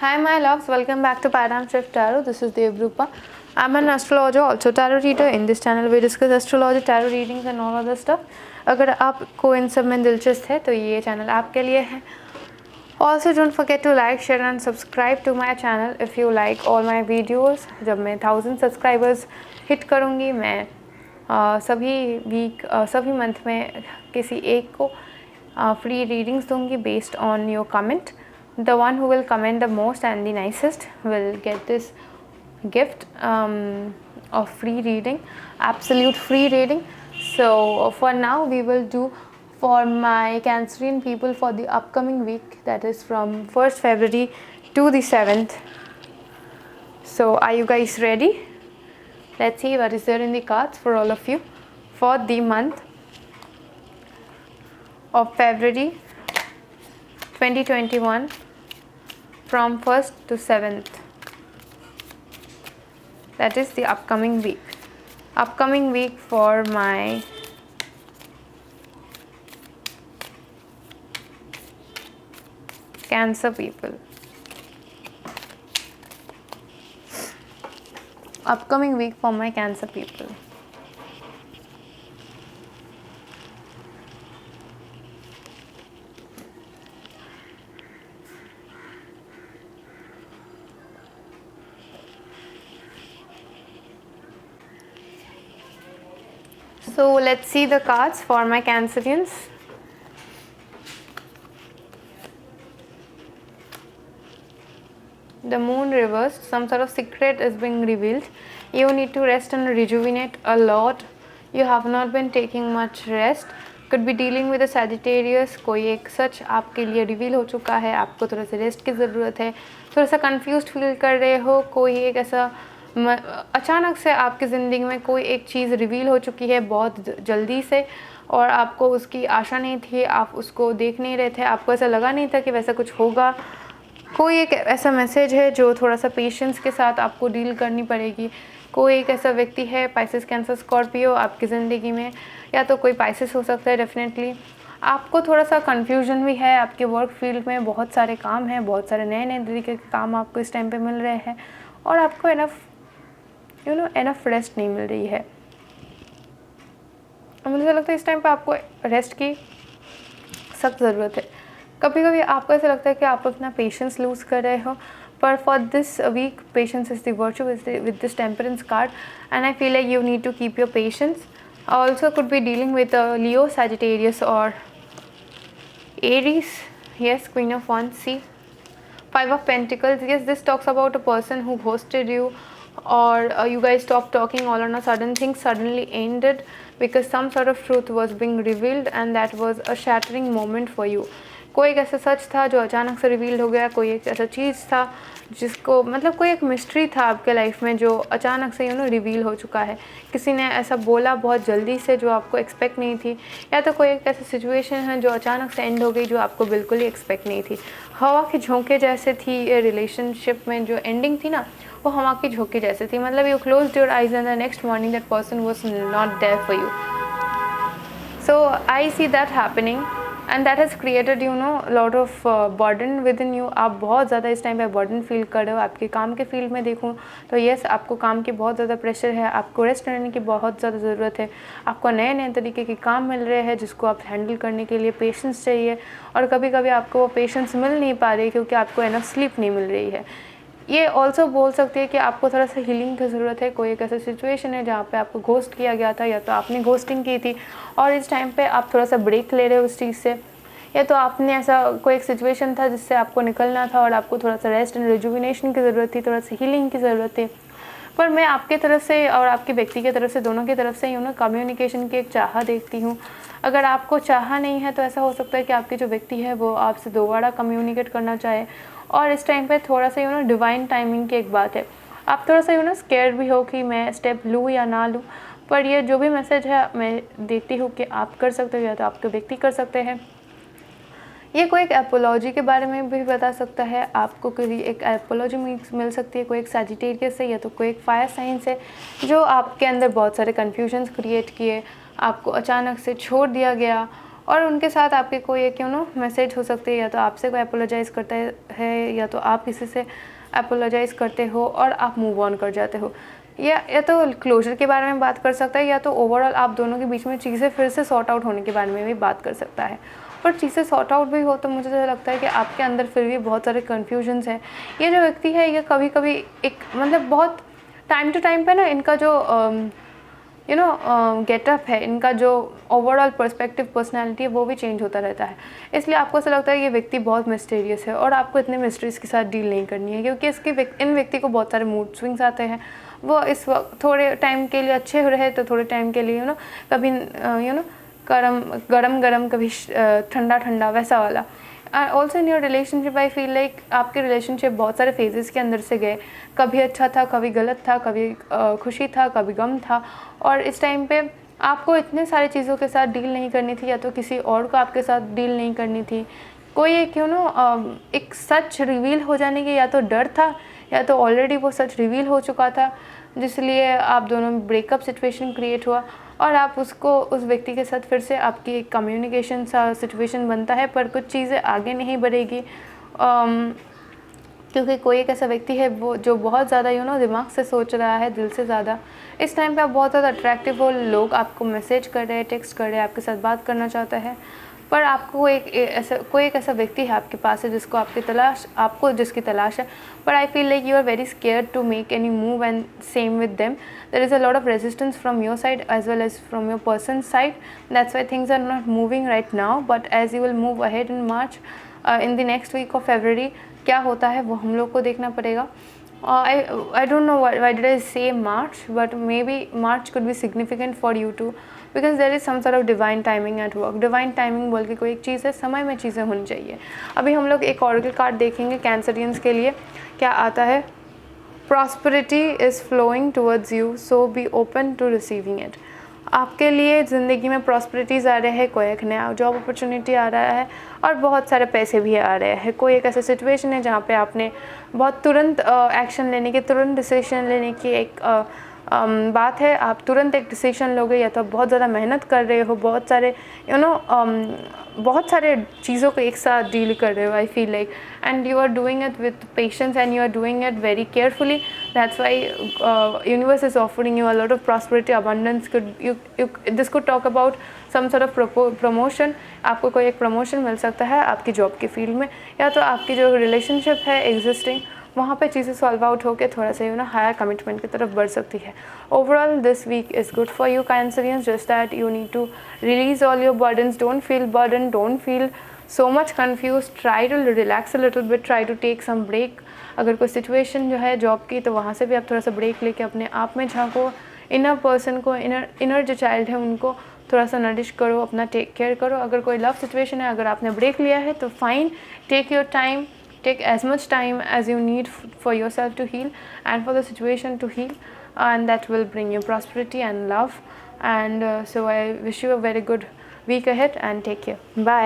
Hi, my loves. Welcome back to Paradigm Shift Tarot. This is Devrupa. I'm an astrologer, also tarot reader. In this channel, we discuss astrology, tarot readings, and all other stuff. अगर आपको इन सब में दिलचस्प है तो ये channel आपके लिए है. Also, don't forget to like, share, and subscribe to my channel if you like all my videos. जब मैं 1000 सब्सक्राइबर्स हिट करूँगी, मैं सभी वीक सभी मंथ में किसी एक को फ्री रीडिंग्स दूँगी based on your comment. The one who will comment the most and the nicest will get this gift of free reading, absolute free reading. So for now we will do for my Cancerian people for the upcoming week, that is from 1st February to the 7th. So are you guys ready? Let's see what is there in the cards for all of you for the month of February 2021 from 1st to 7th. That is the upcoming week. Upcoming week for my Cancer people. Upcoming week for my Cancer people. So let's see the cards for my Cancerians. The moon reversed. Some sort of secret is being revealed. You need to rest and rejuvenate a lot. You have not been taking much rest. Could be dealing with a Sagittarius. कोई एक सच आपके लिए reveal हो चुका है. आपको थोड़ा सा रेस्ट की ज़रूरत है. थोड़ा सा कंफ्यूज्ड फील कर रहे हो. कोई एक ऐसा अचानक से आपकी ज़िंदगी में कोई एक चीज़ रिवील हो चुकी है बहुत जल्दी से और आपको उसकी आशा नहीं थी. आप उसको देख नहीं रहे थे. आपको ऐसा लगा नहीं था कि वैसा कुछ होगा. कोई एक ऐसा मैसेज है जो थोड़ा सा पेशेंस के साथ आपको डील करनी पड़ेगी. कोई एक ऐसा व्यक्ति है, पाइसेस, कैंसर, स्कॉर्पियो आपकी ज़िंदगी में, या तो कोई पाइसेस हो सकता है डेफिनेटली. आपको थोड़ा सा कन्फ्यूजन भी है. आपके वर्क फील्ड में बहुत सारे काम हैं, बहुत सारे नए नए तरीके के काम आपको इस टाइम पे मिल रहे हैं और आपको एनफ रेस्ट नहीं मिल रही है. मुझे लगता है इस टाइम पे आपको रेस्ट की सख्त ज़रूरत है. कभी कभी आपको ऐसा लगता है कि आप अपना पेशेंस लूज़ कर रहे हो, पर for this week patience is the virtue with this temperance card and I feel like you need to keep your patience. Also could be dealing with Leo, Sagittarius और Aries. yes, Queen of Wands. See, 5 of Pentacles. Yes, this talks about a person who ghosted you, or you guys stopped talking all on a sudden. Things suddenly ended because some sort of truth was being revealed and that was a shattering moment for you. कोई एक ऐसा सच था जो अचानक से reveal हो गया. कोई एक ऐसा चीज़ था जिसको मतलब कोई एक मिस्ट्री था आपके लाइफ में जो अचानक से रिवील हो चुका है. किसी ने ऐसा बोला बहुत जल्दी से जो आपको एक्सपेक्ट नहीं थी, या तो कोई एक ऐसी सिचुएशन है जो अचानक से एंड हो गई जो आपको बिल्कुल ही एक्सपेक्ट नहीं थी. हवा के झोंके जैसे थी ये रिलेशनशिप में जो एंडिंग थी ना, वो हवा की झोंके जैसे थी. मतलब you closed your eyes and the next morning that person was not there for you. So I see that happening and that has created lot of burden within you. आप बहुत ज़्यादा इस टाइम पे burden feel कर रहे हो. आपके काम के फील्ड में देखूँ तो येस, आपको काम की बहुत ज़्यादा प्रेशर है. आपको रेस्ट करने की बहुत ज़्यादा ज़रूरत है. आपको नए नए तरीके के काम मिल रहे हैं जिसको आप हैंडल करने के लिए पेशेंस चाहिए, और कभी कभी आपको वो पेशेंस मिल नहीं पा रही क्योंकि आपको इनफ स्लीप नहीं मिल रही है. ये ऑल्सो बोल सकती है कि आपको थोड़ा सा हीलिंग की ज़रूरत है. कोई एक ऐसा सिचुएशन है जहाँ पे आपको घोस्ट किया गया था, या तो आपने घोस्टिंग की थी और इस टाइम पे आप थोड़ा सा ब्रेक ले रहे हो उस चीज़ से, या तो आपने ऐसा कोई एक सिचुएशन था जिससे आपको निकलना था और आपको थोड़ा सा रेस्ट एंड रिजुविनेशन की ज़रूरत थी, थोड़ा सा हीलिंग की ज़रूरत थी. पर मैं आपके तरफ से और आपके व्यक्ति की तरफ से, दोनों की तरफ से कम्युनिकेशन की एक चाह देखती हूँ. अगर आपको चाह नहीं है तो ऐसा हो सकता है कि आपके जो व्यक्ति है वो आपसे दोबारा कम्युनिकेट करना चाहे. और इस टाइम पे थोड़ा सा डिवाइन टाइमिंग की एक बात है. आप थोड़ा सा स्केयर भी हो कि मैं स्टेप लूँ या ना लूँ, पर ये जो भी मैसेज है मैं देखती हूँ कि आप कर सकते हो या तो आपके व्यक्ति कर सकते हैं. ये कोई एक एपोलॉजी के बारे में भी बता सकता है. आपको कोई एक एपोलॉजी मिल सकती है कोई एक सैजिटेरियस से, या तो कोई एक फायर साइन से जो आपके अंदर बहुत सारे कन्फ्यूजन्स क्रिएट किए, आपको अचानक से छोड़ दिया गया और उनके साथ आपके कोई एक मैसेज हो सकते हैं, या तो आपसे कोई अपोलोजाइज़ करता है या तो आप किसी से अपोलोजाइज़ करते हो और आप मूव ऑन कर जाते हो, या तो क्लोजर के बारे में बात कर सकता है, या तो ओवरऑल आप दोनों के बीच में चीज़ें फिर से सॉर्ट आउट होने के बारे में भी बात कर सकता है। पर चीज़ें सॉर्ट आउट भी हो तो मुझे तो लगता है कि आपके अंदर फिर भी बहुत सारे कन्फ्यूजन्स हैं। ये जो व्यक्ति है ये कभी कभी एक मतलब बहुत टाइम टू टाइम पे ना इनका जो गेटअप है, इनका जो ओवरऑल पर्सपेक्टिव पर्सनैलिटी है वो भी चेंज होता रहता है। इसलिए आपको ऐसा लगता है ये व्यक्ति बहुत मिस्टीरियस है और आपको इतने मिस्ट्रीज़ के साथ डील नहीं करनी है, क्योंकि इन व्यक्ति को बहुत सारे मूड स्विंग्स आते हैं। वो इस वक्त थोड़े टाइम के लिए अच्छे रहे तो थोड़े टाइम के लिए कभी गरम गरम कभी ठंडा ठंडा, वैसा वाला। Also in your relationship I feel like आपके रिलेशनशिप बहुत सारे फेजेस के अंदर से गए, कभी अच्छा था, कभी गलत था, कभी खुशी था, कभी गम था। और इस टाइम पे आपको इतने सारी चीज़ों के साथ डील नहीं करनी थी, या तो किसी और को आपके साथ डील नहीं करनी थी। कोई एक एक सच रिवील हो जाने की या तो डर था, या तो ऑलरेडी वो सच रिवील हो चुका था, जिसलिए आप दोनों में ब्रेकअप सिचुएशन क्रिएट हुआ और आप उस व्यक्ति के साथ फिर से आपकी एक कम्युनिकेशन सा सिचुएशन बनता है, पर कुछ चीज़ें आगे नहीं बढ़ेगी। क्योंकि कोई एक ऐसा व्यक्ति है वो जो बहुत ज़्यादा दिमाग से सोच रहा है, दिल से ज़्यादा। इस टाइम पे आप बहुत ज़्यादा अट्रैक्टिव हो, लोग आपको मैसेज कर रहे हैं, टेक्स्ट कर रहे हैं, आपके साथ बात करना चाहता है, पर आपको कोई एक ऐसा व्यक्ति है आपके पास है जिसकी तलाश है। पर I feel like you are very scared to make any move and same with them. There is a lot of resistance from your side as well as from your person side. That's why things are not moving right now, but as you will move ahead in March, in the next week of February, क्या होता है वो हम लोग को देखना पड़ेगा। I don't know why did I say March, but maybe March could be significant for you too, because there is some sort of divine timing at work. Divine timing बोल के कोई एक चीज़ है, समय में चीज़ें होनी चाहिए। अभी हम लोग एक ऑरेकल कार्ड देखेंगे कैंसरियंस के लिए, क्या आता है। Prosperity is flowing towards you, so be open to receiving it. आपके लिए ज़िंदगी में प्रॉस्पेरिटीज़ आ रहे हैं, कोई एक नया जॉब अपॉर्चुनिटी आ रहा है और बहुत सारे पैसे भी आ रहे हैं। कोई एक ऐसा सिचुएशन है जहाँ पे आपने बहुत तुरंत एक्शन लेने की, तुरंत डिसीजन लेने की एक बात है। आप तुरंत एक डिसीजन लोगे, या तो आप बहुत ज़्यादा मेहनत कर रहे हो, बहुत सारे बहुत सारे चीज़ों को एक साथ डील कर रहे हो, I feel like, and you are doing it with patience and you are doing it very carefully. That's why universe is offering you a lot of prosperity, abundance. This could talk about some sort of promotion. आपको कोई एक promotion मिल सकता है आपकी job के field में, या तो आपकी जो रिलेशनशिप है एग्जिस्टिंग, वहाँ पे चीज़ें सॉल्व आउट होकर थोड़ा सा हायर कमिटमेंट की तरफ बढ़ सकती है। Overall this week is good for you Cancerians, just that you need to release all your burdens. Don't feel burden, don't feel so much confuse, try to relax a little bit, try to take some break. अगर कोई situation जो है job की, तो वहाँ से भी आप थोड़ा सा ब्रेक लेके अपने आप में झाँको, इनर पर्सन को, इनर जो चाइल्ड है उनको थोड़ा सा नरिश करो, अपना टेक केयर करो। अगर कोई लव सिचुएशन है, अगर आपने ब्रेक लिया है तो fine, take your time, take as much time as you need for yourself to heal and for the situation to heal, and that will bring you prosperity and love. And so I wish you a very good week ahead and take care. Bye.